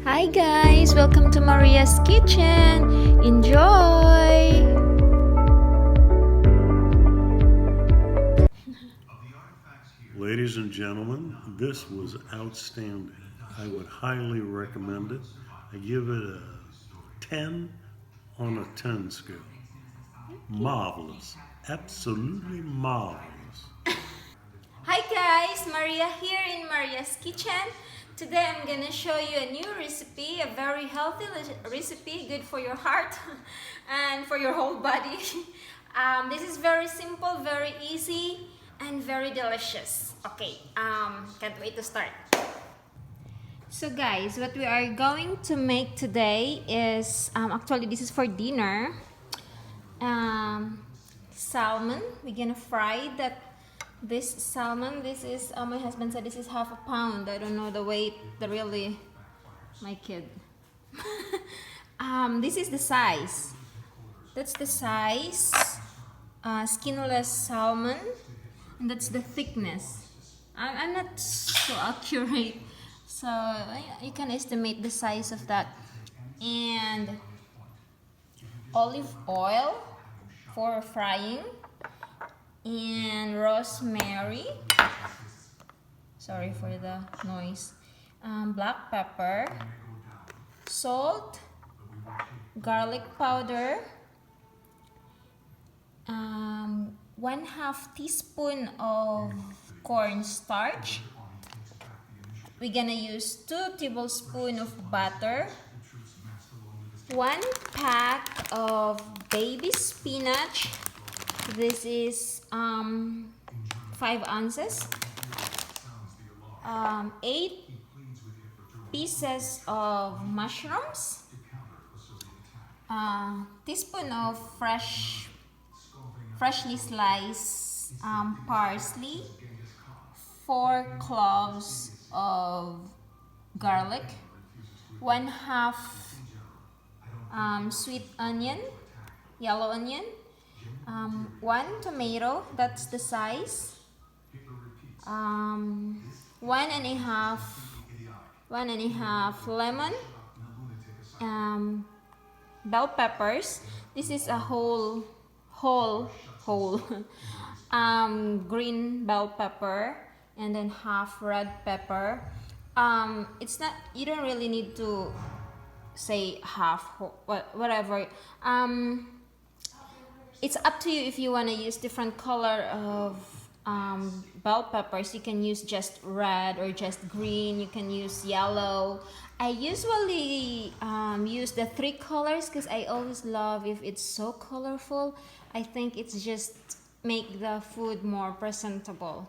Hi guys, welcome to Maria's Kitchen. Enjoy! Ladies and gentlemen, this was outstanding. I would highly recommend it. I give it a 10 on a 10 scale. Marvelous. Absolutely marvelous. Hi guys, Maria here in Maria's Kitchen. Today I'm gonna show you a new recipe, a very healthy recipe, good for your heart and for your whole body. This is very simple, very easy, and very delicious. Okay, can't wait to start. So guys, what we are going to make today is, actually this is for dinner. Salmon. We're gonna fry this salmon. This is my husband said this is half a pound. I don't know the weight, my kid. This is the size. That's the size. Skinless salmon, and that's the thickness. I'm not so accurate, so you can estimate the size of that. And olive oil for frying, and rosemary, sorry for the noise, black pepper, salt, garlic powder, 1/2 teaspoon of cornstarch. We're gonna use 2 tablespoons of butter, 1 pack of baby spinach. This is 5 ounces, 8 pieces of mushrooms, teaspoon of freshly sliced parsley, 4 cloves of garlic, 1/2 sweet onion, yellow onion, 1 tomato, that's the size, 1.5 lemon, bell peppers. This is a whole green bell pepper, and then half red pepper. It's not, you don't really need to say half, whatever. It's up to you if you want to use different color of bell peppers. You can use just red or just green. You can use yellow. I usually use the 3 colors because I always love if it's so colorful. I think it's just make the food more presentable.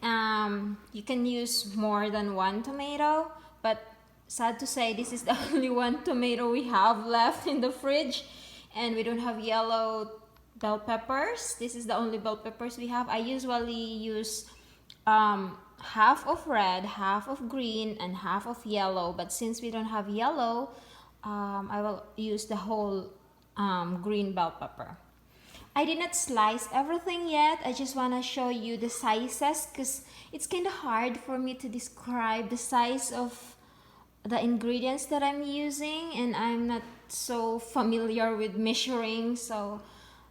You can use more than 1 tomato, but sad to say this is the only 1 tomato we have left in the fridge, and we don't have yellow bell peppers. This is the only bell peppers we have. I usually use half of red, half of green, and half of yellow, but since we don't have yellow, I will use the whole green bell pepper. I did not slice everything yet. I just want to show you the sizes because it's kind of hard for me to describe the size of the ingredients that I'm using, and I'm not so familiar with measuring, so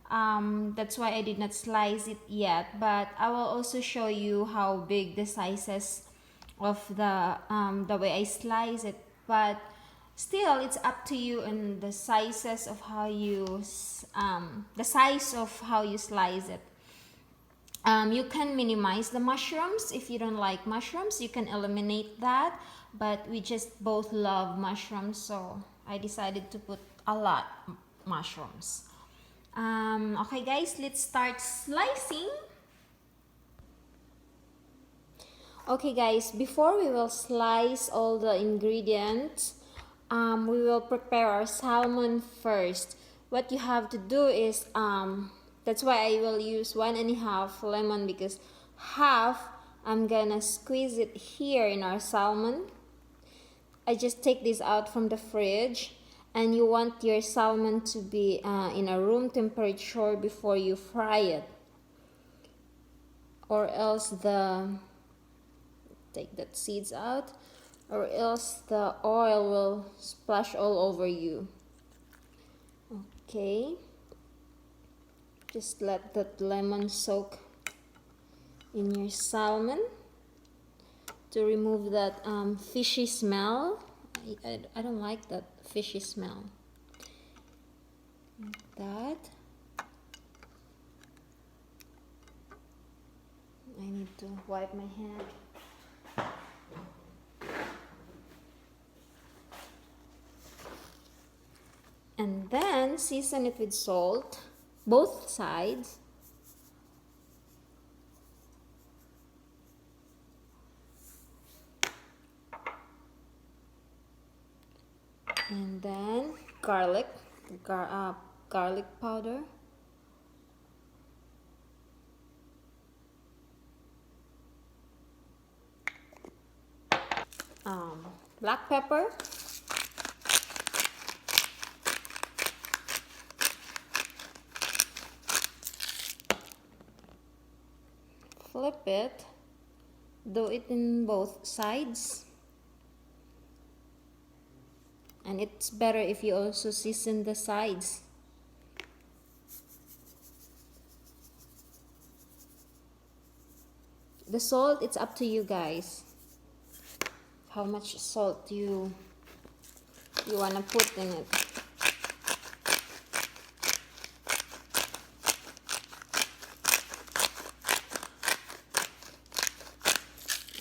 that's why I did not slice it yet. But I will also show you how big the sizes of the way I slice it. But still, it's up to you and the sizes of how you the size of how you slice it. You can minimize the mushrooms. If you don't like mushrooms, you can eliminate that, but we just both love mushrooms, so I decided to put a lot mushrooms. Okay guys, let's start slicing. Okay guys, before we will slice all the ingredients, we will prepare our salmon first. What you have to do is, that's why I will use 1.5 lemon, because half I'm gonna squeeze it here in our salmon. I just take this out from the fridge, and you want your salmon to be in a room temperature before you fry it, or else take that seeds out, or else the oil will splash all over you. Okay, just let that lemon soak in your salmon to remove that fishy smell. I don't like that fishy smell. That I need to wipe my hand. And then season it with salt, both sides. And then garlic powder. Black pepper. Flip it, do it in both sides. And it's better if you also season the sides. The salt, it's up to you guys. How much salt you want to put in it.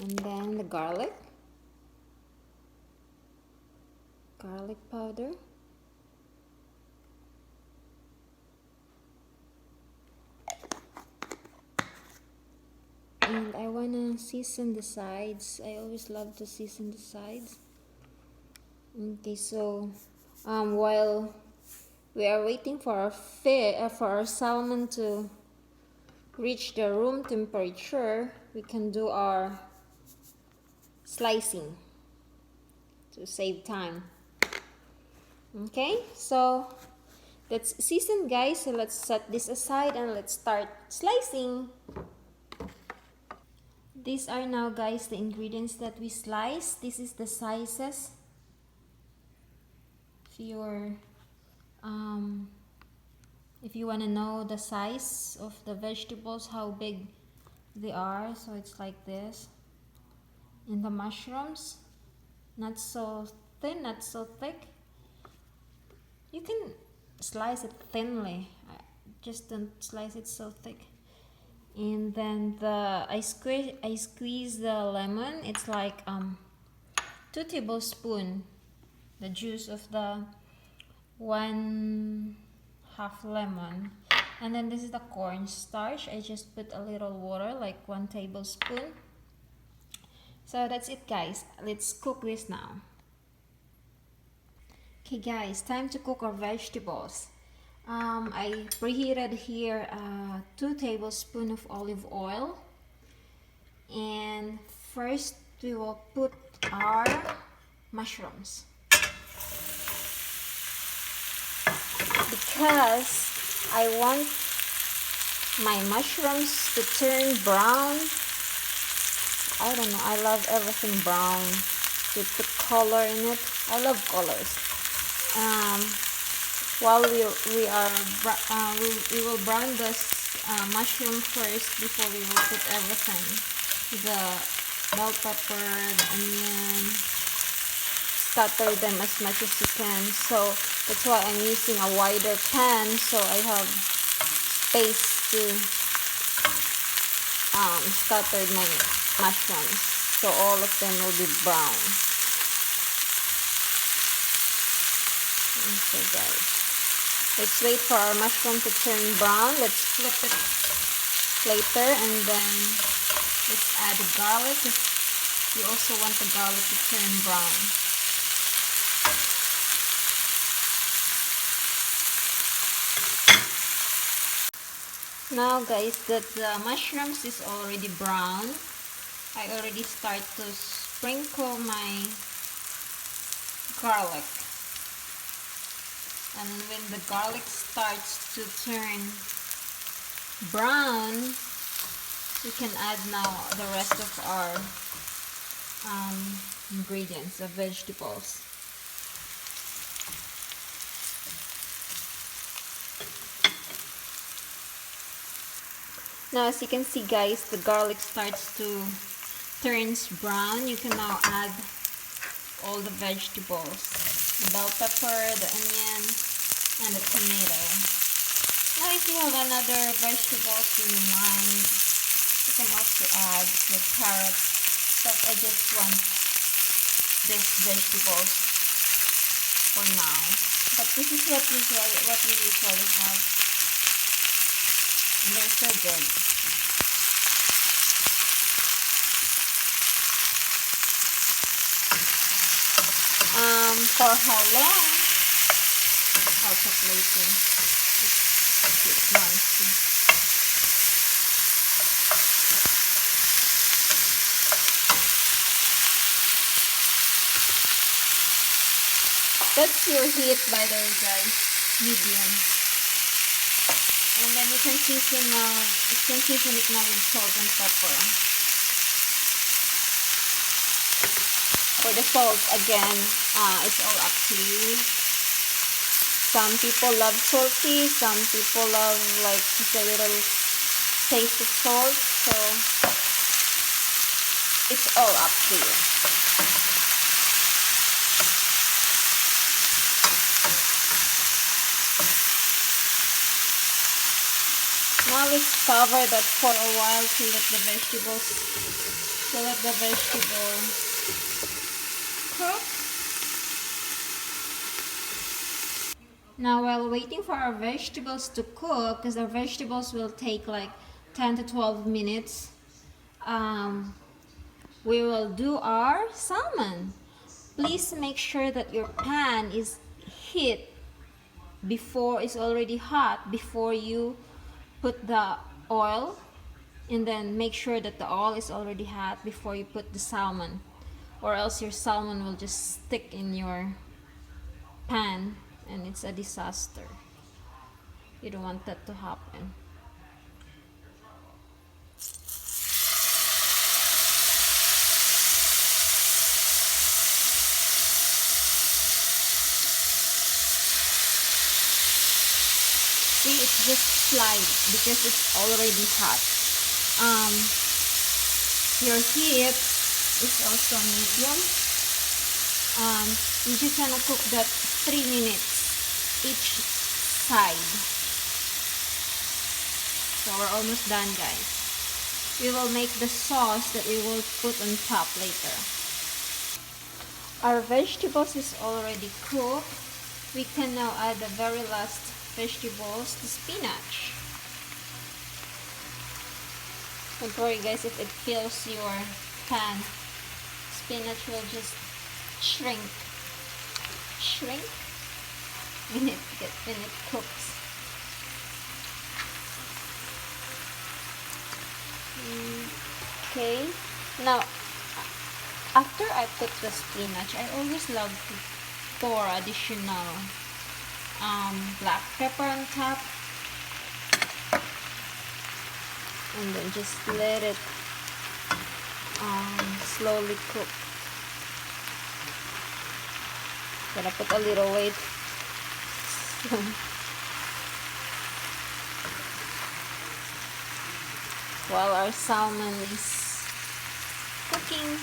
And then the garlic powder. And I want to season the sides. I always love to season the sides. Okay, so while we are waiting for our salmon to reach the room temperature, we can do our slicing to save time. Okay, so that's seasoned, guys. So let's set this aside and let's start slicing. These are now, guys, the ingredients that we slice. This is the sizes. If you want to know the size of the vegetables, how big they are, so it's like this. And the mushrooms, not so thin, not so thick. You can slice it thinly, just don't slice it so thick. And then I squeeze the lemon. It's like 2 tablespoons, the juice of the 1/2 lemon. And then this is the cornstarch. I just put a little water, like 1 tablespoon. So that's it, guys. Let's cook this now. Okay, guys, time to cook our vegetables. I preheated here 2 tablespoons of olive oil. And first we will put our mushrooms. Because I want my mushrooms to turn brown. I don't know, I love everything brown. To put color in it. I love colors. While we will brown this mushroom first before we will put everything. The bell pepper, the onion. Scatter them as much as you can. So that's why I'm using a wider pan, so I have space to scatter my mushrooms, so all of them will be brown. Okay, guys, let's wait for our mushroom to turn brown. Let's flip it later, and then let's add the garlic. You also want the garlic to turn brown. Now, guys, that the mushrooms is already brown, I already start to sprinkle my garlic. And when the garlic starts to turn brown, we can add now the rest of our ingredients of vegetables. Now, as you can see, guys, the garlic starts to turns brown. You can now add all the vegetables, the bell pepper, the onion, and the tomato. Now, if you have another vegetables in mind, you can also add like carrots, but I just want these vegetables for now. But this is what we usually have. And they're so good. For how long? I'll check later. It's nice. That's your heat, by the way, guys. Medium. And then you can season it now with salt and pepper. For the salt, again, it's all up to you. Some people love salty, some people love like just a little taste of salt, so it's all up to you. Now let's cover that for a while to let the vegetables cook. Now, while waiting for our vegetables to cook, because our vegetables will take like 10 to 12 minutes, we will do our salmon. Please make sure that your pan is heat before it's already hot before you put the oil, and then make sure that the oil is already hot before you put the salmon, or else your salmon will just stick in your pan and it's a disaster. You don't want that to happen. See, it's just slide because it's already hot. Your heat is also medium. You just want to cook that 3 minutes each side. So we're almost done, guys. We will make the sauce that we will put on top later. Our vegetables is already cooked. We can now add the very last vegetables, the spinach. Don't worry, guys, if it fills your pan, spinach will just shrink when it cooks. Okay, now after I put the spinach, I always love to pour additional black pepper on top, and then just let it slowly cook. Gotta put a little weight. While our salmon is cooking,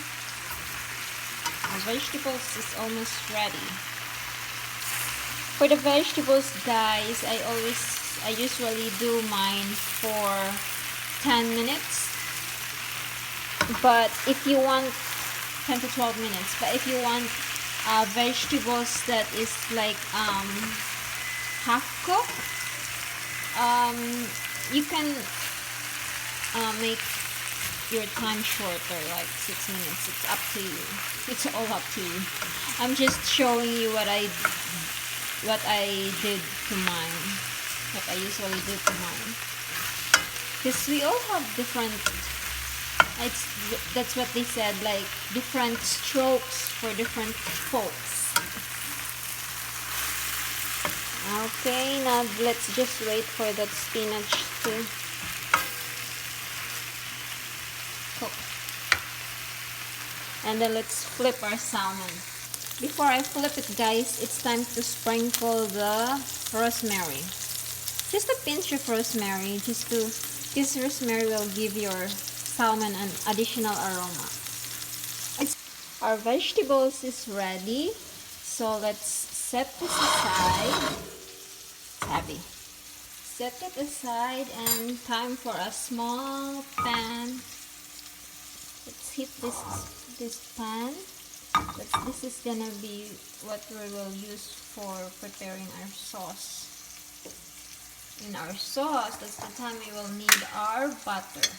our vegetables is almost ready. For the vegetables, guys, I usually do mine for 10 minutes. But if you want 10 to 12 minutes, but if you want vegetables that is like half cooked, you can make your time shorter, like 6 minutes. It's up to you. It's all up to you. I'm just showing you what I did to mine, what I usually do to mine, because we all have different, that's what they said, like different strokes for different folks. Okay, now let's just wait for that spinach to cook. And then let's flip our salmon. Before I flip it, guys, it's time to sprinkle the rosemary. Just a pinch of rosemary, because rosemary will give your salmon an additional aroma. Our vegetables is ready, so let's set this aside. It's heavy. Set it aside, and time for a small pan. Let's heat this pan. This is gonna be what we will use for preparing our sauce. In our sauce, that's the time we will need our butter.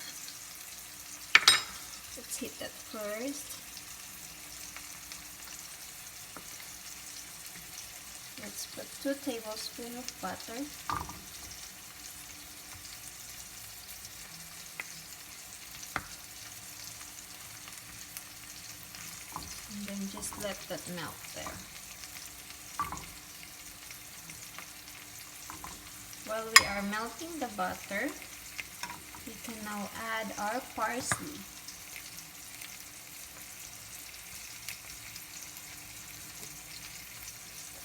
Let's heat that first. Let's put 2 tablespoons of butter. And then just let that melt there. While we are melting the butter, we can now add our parsley.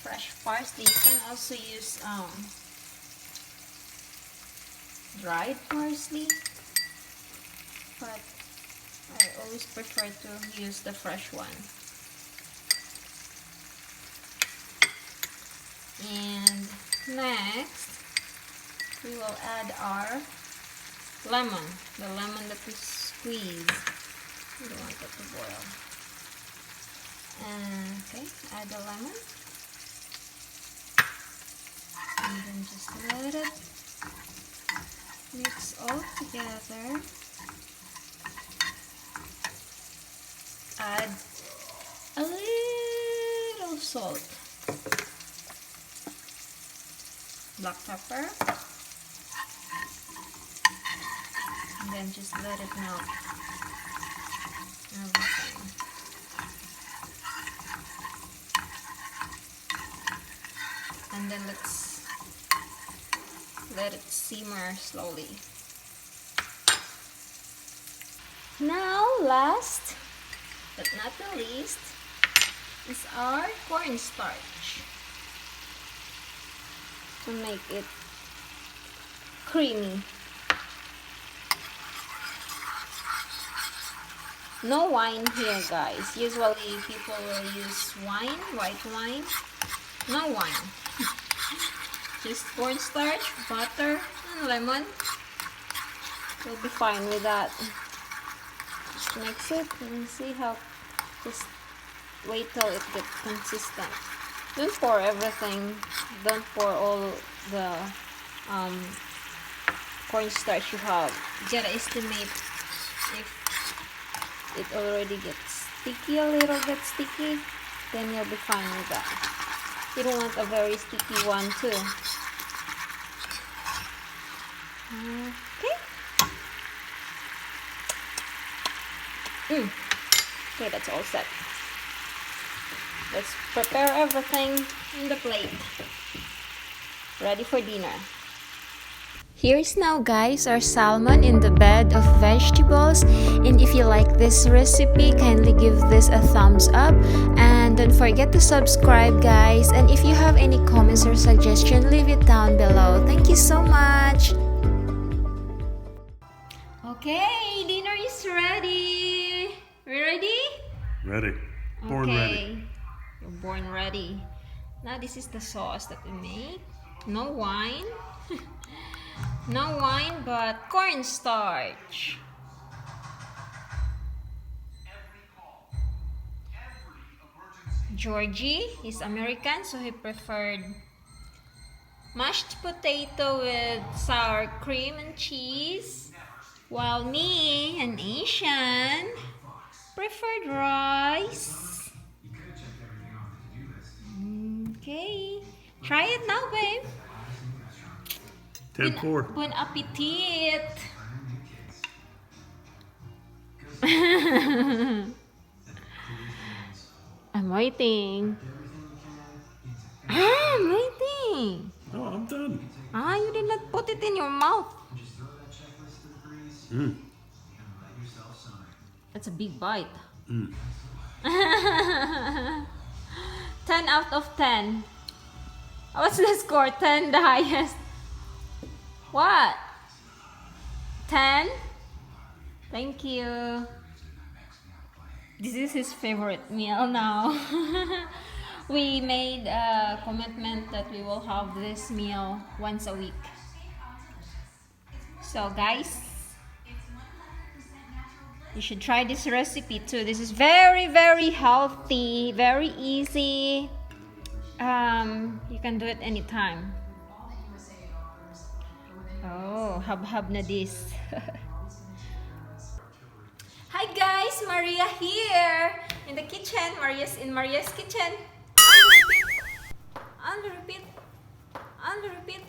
Fresh parsley. You can also use dried parsley, but I always prefer to use the fresh one. And next, we will add our lemon, the lemon that we squeeze. We don't want that to boil. Okay, add the lemon. And then just let it mix all together. Add a little salt, black pepper, and then just let it melt everything. And then let's let it simmer slowly. Now, last but not the least is our cornstarch to make it creamy. No wine here, guys. Usually people will use wine, white wine. No wine. Just cornstarch, butter, and lemon. We'll be fine with that. Just mix it and see how. Just wait till it gets consistent. Don't pour everything. Don't pour all the cornstarch you have. You gotta estimate if it already gets sticky, a little bit sticky, then you'll be fine with that. You don't want a very sticky one too. Okay. Okay, that's all set. Let's prepare everything in the plate. Ready for dinner. Here's now, guys, our salmon in the bed of vegetables. And if you like this recipe, kindly give this a thumbs up. And don't forget to subscribe, guys. And if you have any comments or suggestions, leave it down below. Thank you so much. Okay, dinner is ready. We ready? Ready. Born ready. You're born ready. Now this is the sauce that we make. No wine. No wine, but cornstarch. Georgie is American, so he preferred mashed potato with sour cream and cheese, while me, an Asian, preferred rice. Okay, try it now, babe. 10-4. Bon appetit! I'm waiting. I'm waiting. No, I'm done. You did not put it in your mouth. That's a big bite. 10 out of 10. What's the score? 10 the highest. What? 10? Thank you. This is his favorite meal now. We made a commitment that we will have this meal once a week. So guys, you should try this recipe too. This is very, very healthy, very easy. You can do it anytime. Oh, hab-hab na this. Hi guys, Maria here in the kitchen. Maria's in Maria's kitchen. On the repeat. On the repeat.